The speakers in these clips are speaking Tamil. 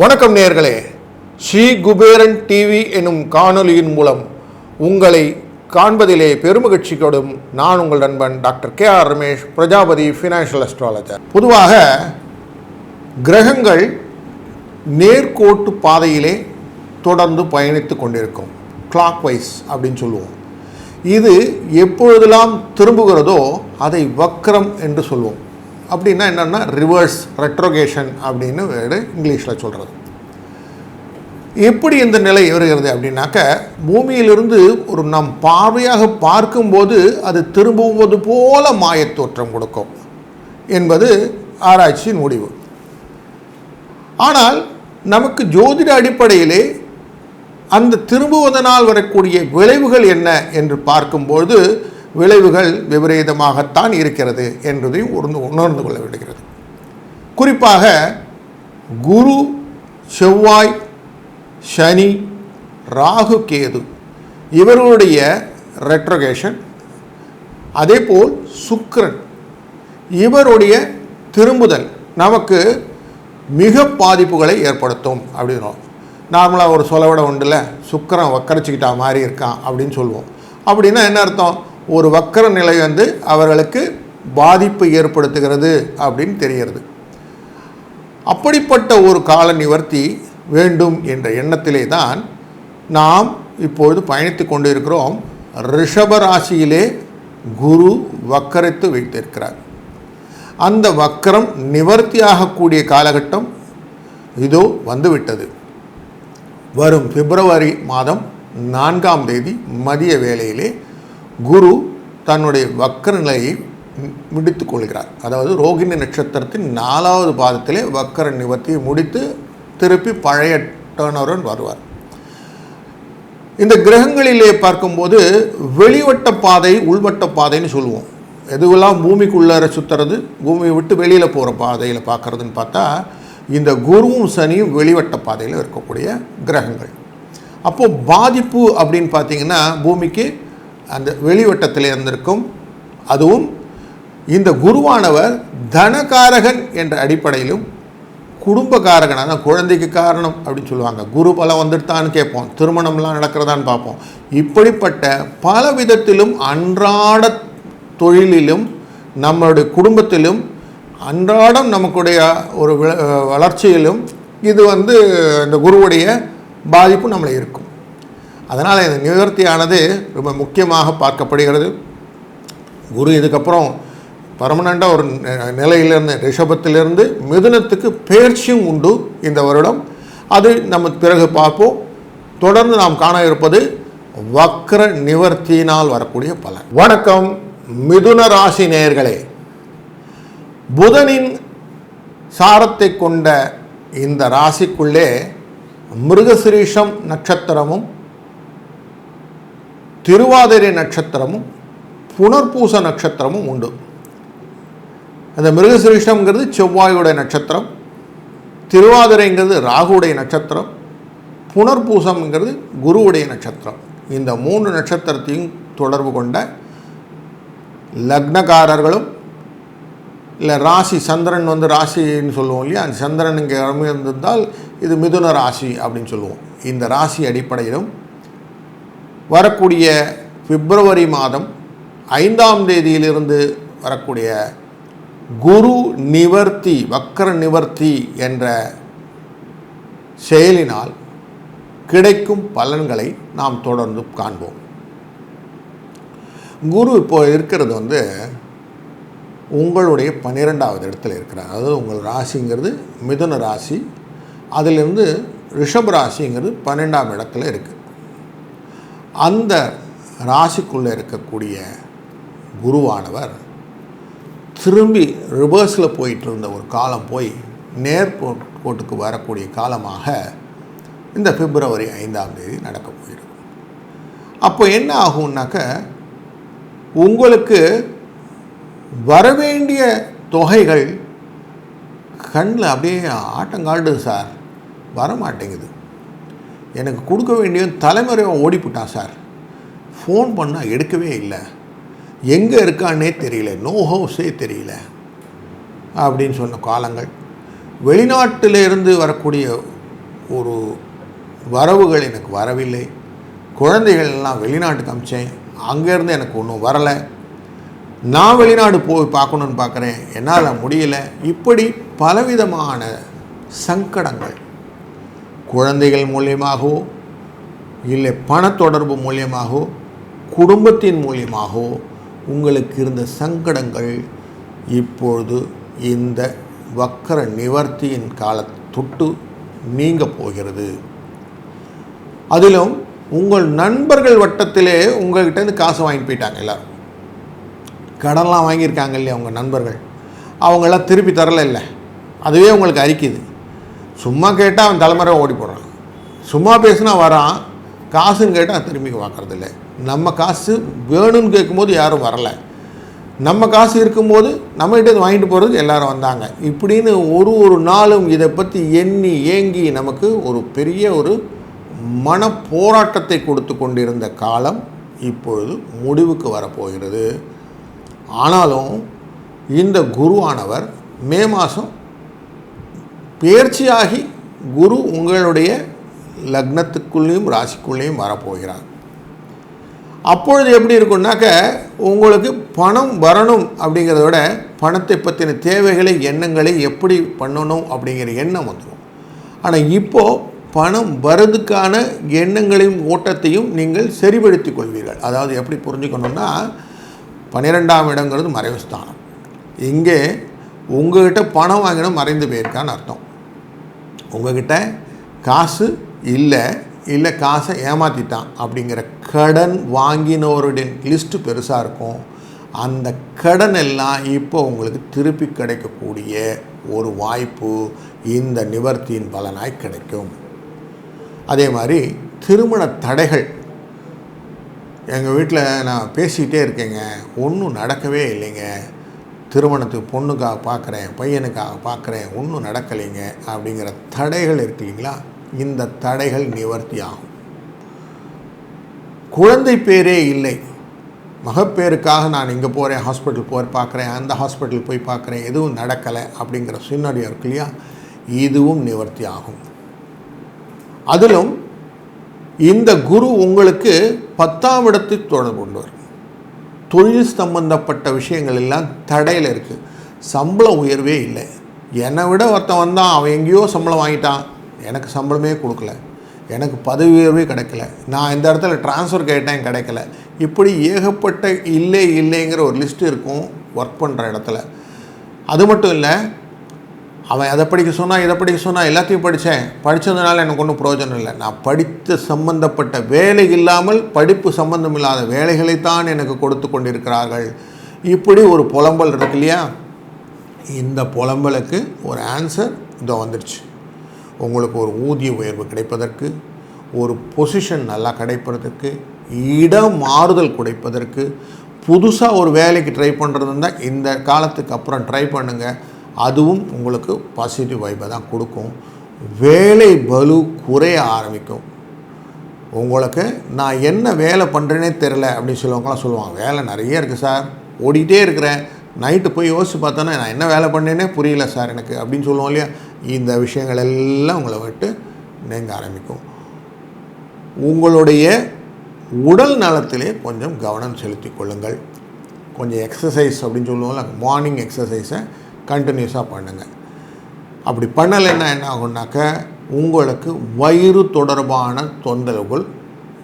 வணக்கம் நேயர்களே, ஸ்ரீ குபேரன் டிவி எனும் காணொலியின் மூலம் உங்களை காண்பதிலே பெருமகிழ்ச்சி கொடும் நான் உங்கள் நண்பன் doctor KR. Ramesh, Prajapati financial astrologer. பொதுவாக கிரகங்கள் நேர்கோட்டு பாதையிலே தொடர்ந்து பயணித்து கொண்டிருக்கும், கிளாக் வைஸ் அப்படின்னு சொல்லுவோம். இது எப்பொழுதெல்லாம் திரும்புகிறதோ அதை வக்ரம் என்று சொல்லுவோம். அப்படின்னா என்னென்னா ரிவர்ஸ், ரெட்ரோகேஷன் அப்படின்னு இங்கிலீஷில் சொல்கிறது. எப்படி இந்த நிலை வருகிறது அப்படின்னாக்க, பூமியிலிருந்து ஒரு நம் பார்வையாக பார்க்கும்போது அது திரும்புவது போல மாயத்தோற்றம் கொடுக்கும் என்பது ஆராய்ச்சியின் முடிவு. ஆனால் நமக்கு ஜோதிட அடிப்படையிலே அந்த திரும்புவதனால் வரக்கூடிய விளைவுகள் என்ன என்று பார்க்கும்போது விளைவுகள் விபரீதமாகத்தான் இருக்கிறது என்பதையும் உணர்ந்து கொள்ள விடுகிறது. குறிப்பாக குரு, செவ்வாய், சனி, ராகு, கேது இவர்களுடைய ரெட்ரோகேஷன், அதேபோல் சுக்கிரன் இவருடைய திரும்புதல் நமக்கு மிக பாதிப்புகளை ஏற்படுத்தும் அப்படின்றோம். நார்மலாக ஒரு சொலவிட உண்டுல, சுக்கிரன் வக்கரிச்சிக்கிட்டா மாதிரி இருக்கான் அப்படின்னு சொல்லுவோம். அப்படின்னா என்ன அர்த்தம்? ஒரு வக்கர நிலை அவர்களுக்கு பாதிப்பு ஏற்படுத்துகிறது அப்படின்னு தெரிகிறது. அப்படிப்பட்ட ஒரு கால நிவர்த்தி வேண்டும் என்ற எண்ணத்திலே தான் நாம் இப்பொழுது பயணித்து கொண்டு இருக்கிறோம். ரிஷபராசியிலே குரு வக்கரித்து வைத்திருக்கிறார். அந்த வக்கரம் நிவர்த்தியாகக்கூடிய காலகட்டம் இதோ வந்துவிட்டது. வரும் பிப்ரவரி மாதம் 4ஆம் தேதி மதிய வேளையிலே குரு தன்னுடைய வக்கர நிலையை முடித்து கொள்கிறார். அதாவது ரோகிணி நட்சத்திரத்தின் 4வது பாதத்திலே வக்கர நிவர்த்தியை முடித்து திருப்பி பழைய டர்னருடன் வருவார். இந்த கிரகங்களிலே பார்க்கும்போது வெளிவட்ட பாதை, உள்வட்ட பாதைன்னு சொல்லுவோம். எதுவெல்லாம் பூமிக்குள்ளார சுற்றுறது, பூமியை விட்டு வெளியில் போகிற பாதையில் பார்க்குறதுன்னு பார்த்தா இந்த குருவும் சனியும் வெளிவட்ட பாதையில் இருக்கக்கூடிய கிரகங்கள். அப்போது பாதிப்பு அப்படின்னு பார்த்திங்கன்னா பூமிக்கு அந்த வெளிவட்டத்தில் இருந்திருக்கும். அதுவும் இந்த குருவானவர் தனகாரகன் என்ற அடிப்படையிலும் குடும்பக்காரகன், அதான் குழந்தைக்கு காரணம் அப்படின்னு சொல்லுவாங்க. குரு பலம் வந்துட்டான்னு கேட்போம், திருமணம்லாம் நடக்கிறதான்னு பார்ப்போம். இப்படிப்பட்ட பல விதத்திலும் அன்றாட தொழிலிலும் நம்மளுடைய குடும்பத்திலும் அன்றாடம் நமக்குடைய ஒரு வளர்ச்சியிலும் இது இந்த குருவுடைய பாதிப்பு நம்மளை இருக்கும். அதனால் இந்த நிவர்த்தியானது ரொம்ப முக்கியமாக பார்க்கப்படுகிறது. குரு இதுக்கப்புறம் பர்மனெண்ட்டாக ஒரு நிலையிலிருந்து, ரிஷபத்திலிருந்து மிதுனத்துக்கு பெயர்ச்சியும் உண்டு இந்த வருடம். அது நம்ம பிறகு பார்ப்போம். தொடர்ந்து நாம் காண இருப்பது வக்ர நிவர்த்தியினால் வரக்கூடிய பலன். வணக்கம் மிதுன ராசி நேயர்களே. புதனின் சாரத்தை கொண்ட இந்த ராசிக்குள்ளே மிருகசிரீஷம் நட்சத்திரமும், திருவாதிரை நட்சத்திரமும், புனர்பூச நட்சத்திரமும் உண்டு. அந்த மிருகசிரீஷம்ங்கிறது செவ்வாயுடைய நட்சத்திரம், திருவாதிரைங்கிறது ராகுடைய நட்சத்திரம், புனர்பூசம்ங்கிறது குருவுடைய நட்சத்திரம். இந்த 3 நட்சத்திரத்தையும் தொடர்பு கொண்ட லக்னக்காரர்களும், இல்லை ராசி, சந்திரன் ராசின்னு சொல்லுவோம் இல்லையா, அந்த சந்திரன் இங்கே இருந்திருந்தால் இது மிதுன ராசி அப்படின்னு சொல்லுவோம். இந்த ராசி அடிப்படையிலும் வரக்கூடிய பிப்ரவரி மாதம் 5ஆம் தேதியிலிருந்து வரக்கூடிய குரு நிவர்த்தி, வக்கர நிவர்த்தி என்ற செயலினால் கிடைக்கும் பலன்களை நாம் தொடர்ந்து காண்போம். குரு இப்போ இருக்கிறது உங்களுடைய 12வது இடத்துல இருக்கிறார். அதாவது உங்கள் ராசிங்கிறது மிதுன ராசி, அதிலிருந்து ரிஷப ராசிங்கிறது 12ஆம் இடத்துல இருக்குது. அந்த ராசிக்குள்ளே இருக்கக்கூடிய குருவானவர் திரும்பி ரிவர்ஸில் போயிட்டு இருந்த ஒரு காலம் போய் நேர்கோட்டுக்கு வரக்கூடிய காலமாக இந்த பிப்ரவரி 5ஆம் தேதி நடக்க போகிறது. அப்போ என்ன ஆகும்னாக்க, உங்களுக்கு வரவேண்டிய தொகைகள் கண்ணில் அப்படியே ஆட்டங்காடுது சார், வரமாட்டேங்குது. எனக்கு கொடுக்க வேண்டிய தலைமுறையாக ஓடிப்புட்டான் சார், ஃபோன் பண்ணால் எடுக்கவே இல்லை, எங்கே இருக்கான்னே தெரியல, நோ ஹவுஸே தெரியல அப்படின்னு சொன்ன காலங்கள். வெளிநாட்டிலிருந்து வரக்கூடிய ஒரு வரவுகள் எனக்கு வரவில்லை. குழந்தைகள் எல்லாம் வெளிநாட்டுக்கு அமிச்சேன், அங்கேருந்து எனக்கு ஒன்றும் வரலை. நான் வெளிநாடு போய் பார்க்கணுன்னு பார்க்குறேன், என்னால் முடியல. இப்படி பலவிதமான சங்கடங்கள் குழந்தைகள் மூலியமாகவோ இல்லை பணத்தொடர்பு மூலியமாகவோ குடும்பத்தின் மூலியமாகவோ உங்களுக்கு இருந்த சங்கடங்கள் இப்பொழுது இந்த வக்கர நிவர்த்தியின் காலத்தை தொட்டு நீங்க போகிறது. அதிலும் உங்கள் நண்பர்கள் வட்டத்திலே உங்கள்கிட்டேருந்து காசு வாங்கிட்டு போயிட்டாங்க. எல்லோரும் கடன்லாம் வாங்கியிருக்காங்க இல்லையா உங்கள் நண்பர்கள், அவங்களாம் திருப்பி தரலை இல்லை, அதுவே உங்களுக்கு அரிக்குது. சும்மா கேட்டால் அவன் தலைமுறை ஓடி போடுறான், சும்மா பேசுனா வரான், காசுன்னு கேட்டால் திரும்பி பார்க்குறதில்ல. நம்ம காசு வேணும்னு கேட்கும்போது யாரும் வரலை, நம்ம காசு இருக்கும்போது நம்மகிட்ட வாங்கிட்டு போகிறதுக்கு எல்லோரும் வந்தாங்க. இப்படின்னு ஒரு நாளும் இதை பற்றி எண்ணி ஏங்கி நமக்கு ஒரு பெரிய ஒரு மன போராட்டத்தை கொடுத்து கொண்டிருந்த காலம் இப்பொழுது முடிவுக்கு வரப்போகிறது. ஆனாலும் இந்த குருவானவர் மே மாதம் பெயர்ச்சியாகி குரு உங்களுடைய லக்னத்துக்குள்ளேயும் ராசிக்குள்ளேயும் வரப்போகிறார். அப்பொழுது எப்படி இருக்குன்னாக்க உங்களுக்கு பணம் வரணும் அப்படிங்கிறத விட பணத்தை பற்றின தேவைகளை எண்ணங்களை எப்படி பண்ணணும் அப்படிங்கிற எண்ணம் வந்துடும். ஆனால் இப்போது பணம் வரதுக்கான எண்ணங்களையும் ஓட்டத்தையும் நீங்கள் சரிபடுத்தி கொள்வீர்கள். அதாவது எப்படி புரிஞ்சுக்கணுன்னா, 12ஆம் இடங்கிறது மறைவு ஸ்தானம். இங்கே உங்கள்கிட்ட பணம் வாங்கினா மறைந்து போயிருக்கான்னு அர்த்தம். உங்கள்கிட்ட காசு இல்லை காசை ஏமாற்றிட்டான் அப்படிங்கிற கடன் வாங்கினோருடைய லிஸ்ட்டு பெருசாக இருக்கும். அந்த கடன் எல்லாம் இப்போ உங்களுக்கு திருப்பி கிடைக்கக்கூடிய ஒரு வாய்ப்பு இந்த நிவர்த்தியின் பலனாய் கிடைக்கும். அதே மாதிரி திருமண தடைகள், எங்கள் வீட்டில் நான் பேசிக்கிட்டே இருக்கேங்க, ஒன்றும் நடக்கவே இல்லைங்க, திருமணத்துக்கு பொண்ணுக்காக பார்க்குறேன், பையனுக்காக பார்க்குறேன், ஒன்றும் நடக்கலைங்க அப்படிங்கிற தடைகள் இருக்கு இல்லைங்களா, இந்த தடைகள் நிவர்த்தி ஆகும். குழந்தை பேரே இல்லை, மகப்பேருக்காக நான் இங்கே போகிறேன், ஹாஸ்பிட்டல் போய் பார்க்குறேன், அந்த ஹாஸ்பிட்டல் போய் பார்க்குறேன், எதுவும் நடக்கலை அப்படிங்கிற சின்னடியாக இருக்கு இல்லையா, இதுவும் நிவர்த்தி ஆகும். அதிலும் இந்த குரு உங்களுக்கு 10ஆம் இடத்தை தொடர்பு கொண்டவர். தொழில் சம்பந்தப்பட்ட விஷயங்கள் எல்லாம் தடையில் இருக்குது. சம்பள உயர்வே இல்லை. என்னை விட ஒருத்தன் வந்தான், அவன் எங்கேயோ சம்பளம் வாங்கிட்டான், எனக்கு சம்பளமே கொடுக்கல, எனக்கு பதவி உயர்வே கிடைக்கல, நான் இந்த இடத்துல ட்ரான்ஸ்ஃபர் கேட்டேன் கிடைக்கல. இப்படி ஏகப்பட்ட இல்லைங்கிற ஒரு லிஸ்ட்டு இருக்கும் ஒர்க் பண்ணுற இடத்துல. அது மட்டும் இல்லை, அவன் அதை படிக்க சொன்னால் இதை படிக்க சொன்னால் எல்லாத்தையும் படித்ததுனால எனக்கு ஒன்றும் பிரயோஜனம் இல்லை. நான் படித்த சம்பந்தப்பட்ட வேலை இல்லாமல் படிப்பு சம்பந்தம் இல்லாத வேலைகளைத்தான் எனக்கு கொடுத்து கொண்டிருக்கிறார்கள். இப்படி ஒரு புலம்பல் இருக்கு இல்லையா, இந்த புலம்பலுக்கு ஒரு ஆன்சர் இதோ வந்துடுச்சு. உங்களுக்கு ஒரு ஊதிய உயர்வு கிடைப்பதற்கு, ஒரு பொசிஷன் நல்லா கிடைப்பதற்கு, இடம் மாறுதல் கிடைப்பதற்கு, புதுசாக ஒரு வேலைக்கு ட்ரை பண்ணுறதுன்னா இந்த காலத்துக்கு அப்புறம் ட்ரை பண்ணுங்கள். அதுவும் உங்களுக்கு பாசிட்டிவ் வைப்பை தான் கொடுக்கும். வேலை பலு குறைய ஆரம்பிக்கும். உங்களுக்கு நான் என்ன வேலை பண்ணுறேனே தெரில அப்படின்னு சொல்லுவாங்களாம் சொல்லுவாங்க, வேலை நிறைய இருக்குது சார், ஓடிக்கிட்டே இருக்கிறேன், நைட்டு போய் யோசித்து பார்த்தோன்னா நான் என்ன வேலை பண்ணேனே புரியல சார் எனக்கு அப்படின்னு சொல்லுவோம் இல்லையா. இந்த விஷயங்கள் எல்லாம் உங்களை விட்டு நீங்க ஆரம்பிக்கும். உங்களுடைய உடல் நலத்திலே கொஞ்சம் கவனம் செலுத்தி கொள்ளுங்கள். கொஞ்சம் எக்ஸசைஸ் அப்படின்னு சொல்லுவோம்ல, மார்னிங் எக்ஸசைஸை கண்டினியூஸாக பண்ணுங்கள். அப்படி பண்ணலைன்னா என்ன ஆகும்னாக்க உங்களுக்கு வயிறு தொடர்பான தொந்தரவுகள்,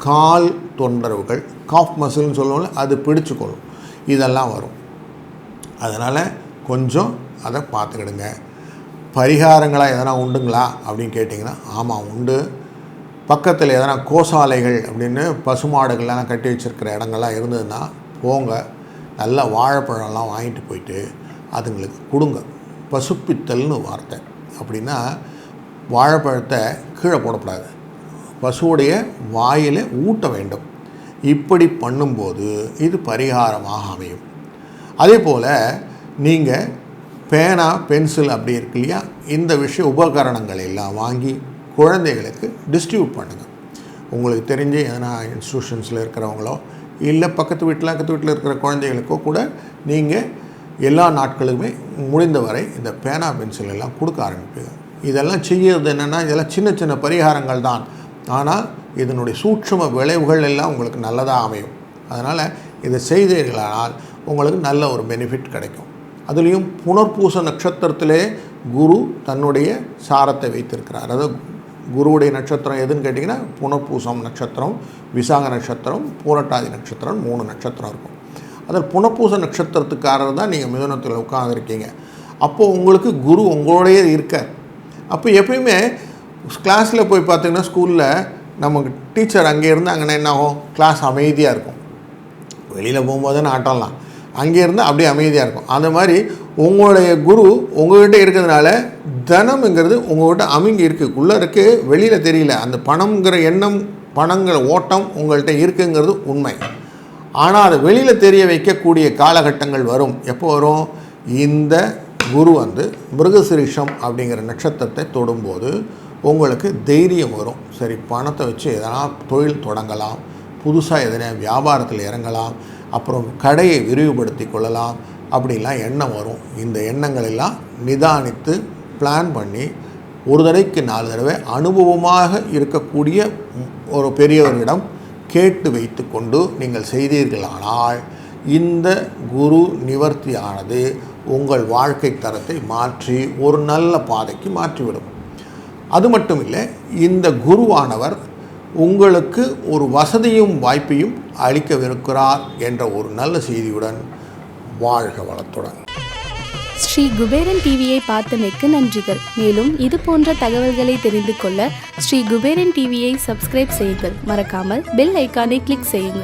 கால் தொந்தரவுகள், காஃப் மசில்னு சொல்லுவோம்ல, அது பிடிச்சுக்கொள்ளும், இதெல்லாம் வரும். அதனால் கொஞ்சம் அதை பார்த்துக்கிடுங்க. பரிகாரங்களாக எதனா உண்டுங்களா அப்படின்னு கேட்டிங்கன்னா ஆமாம் உண்டு. பக்கத்தில் எதனா கோசாலைகள் அப்படின்னு பசுமாடுகள்லாம் கட்டி வச்சுருக்கிற இடங்கள்லாம் இருந்ததுன்னா போங்க, நல்லா வாழைப்பழம்லாம் வாங்கிட்டு போயிட்டு அதுங்களுக்கு கொடுங்க. பசுப்பித்தல்னு வார்த்தை. அப்படின்னா வாழைப்பழத்தை கீழே போடக்கூடாது, பசுவுடைய வாயில் ஊட்ட வேண்டும். இப்படி பண்ணும்போது இது பரிகாரமாக அமையும். அதே போல் நீங்கள் பேனா பென்சில் அப்படி இருக்கு இல்லையா, இந்த உபகரணங்கள் எல்லாம் வாங்கி குழந்தைகளுக்கு டிஸ்ட்ரிபியூட் பண்ணுங்கள். உங்களுக்கு தெரிஞ்சு எதனா இன்ஸ்டியூஷன்ஸில் இருக்கிறவங்களோ இல்லை பக்கத்து வீட்டில் இருக்கிற குழந்தைகளுக்கோ கூட நீங்கள் எல்லா நாட்களுமே முடிந்தவரை இந்த பேனா பென்சில் எல்லாம் கொடுக்க ஆரம்பிப்பீங்க. இதெல்லாம் செய்யறது என்னென்னா, இதெல்லாம் சின்ன சின்ன பரிகாரங்கள் தான், ஆனால் இதனுடைய சூட்சும விளைவுகள் எல்லாம் உங்களுக்கு நல்லதாக அமையும். அதனால் இதை செய்தீர்களானால் உங்களுக்கு நல்ல ஒரு பெனிஃபிட் கிடைக்கும். அதுலேயும் புனர்பூச நட்சத்திரத்திலே குரு தன்னுடைய சாரத்தை வைத்திருக்கிறார். அதாவது குருவுடைய நட்சத்திரம் எதுன்னு கேட்டிங்கன்னா, புனர்பூசம் நட்சத்திரம், விசாக நட்சத்திரம், பூரட்டாதி நட்சத்திரம், 3 நட்சத்திரம் இருக்கும். அதில் புனர்பூச நட்சத்திரத்துக்காரர் தான் நீங்கள் மிதுனத்தில் உட்காந்துருக்கீங்க. அப்போது உங்களுக்கு குரு உங்களோடையே இருக்கார். அப்போ எப்பயுமே கிளாஸில் போய் பார்த்தீங்கன்னா, ஸ்கூலில் நமக்கு டீச்சர் அங்கே இருந்தாங்கன்னா என்ன ஆகும், கிளாஸ் அமைதியாக இருக்கும். வெளியில் போகும்போது ஆட்டம்லாம், அங்கே இருந்தால் அப்படியே அமைதியாக இருக்கும். அந்த மாதிரி உங்களுடைய குரு உங்கள்கிட்ட இருக்கிறதுனால தனம்ங்கிறது உங்கள்கிட்ட அமைங்கி இருக்குது, உள்ளே இருக்குது, வெளியில் தெரியல. அந்த பணம்ங்கிற எண்ணம், பணங்கிற ஓட்டம் உங்கள்கிட்ட இருக்குங்கிறது உண்மை. ஆனால் அதை வெளியில் தெரிய வைக்கக்கூடிய காலகட்டங்கள் வரும். எப்போ வரும்? இந்த குரு மிருகசிரீஷம் அப்படிங்கிற நட்சத்திரத்தை தொடும்போது உங்களுக்கு தைரியம் வரும். சரி, பணத்தை வச்சு எதனா தொழில் தொடங்கலாம், புதுசாக எதனா வியாபாரத்தில் இறங்கலாம், அப்புறம் கடையை விரிவுபடுத்தி கொள்ளலாம், அப்படிலாம் எண்ணம் வரும். இந்த எண்ணங்கள் எல்லாம் நிதானித்து பிளான் பண்ணி ஒரு தடவைக்கு 4 தடவை அனுபவமாக இருக்கக்கூடிய ஒரு பெரியவரிடம் கேட்டு வைத்து கொண்டு நீங்கள் செய்தீர்களானால் இந்த குரு நிவர்த்தியானது உங்கள் வாழ்க்கை தரத்தை மாற்றி ஒரு நல்ல பாதைக்கு மாற்றிவிடும். அது மட்டும் இல்லை, இந்த குருவானவர் உங்களுக்கு ஒரு வசதியும் வாய்ப்பையும் அளிக்கவிருக்கிறார் என்ற ஒரு நல்ல செய்தியுடன் வாழ்க வளத்துடன். ஸ்ரீ குபேரன் டிவியை பார்த்தமைக்கு நன்றிகள். மேலும் இது போன்ற தகவல்களை தெரிந்து கொள்ள ஸ்ரீ குபேரன் டிவியை சப்ஸ்கிரைப் செய்யுங்கள். மறக்காமல் பெல் ஐக்கானை கிளிக் செய்யுங்கள்.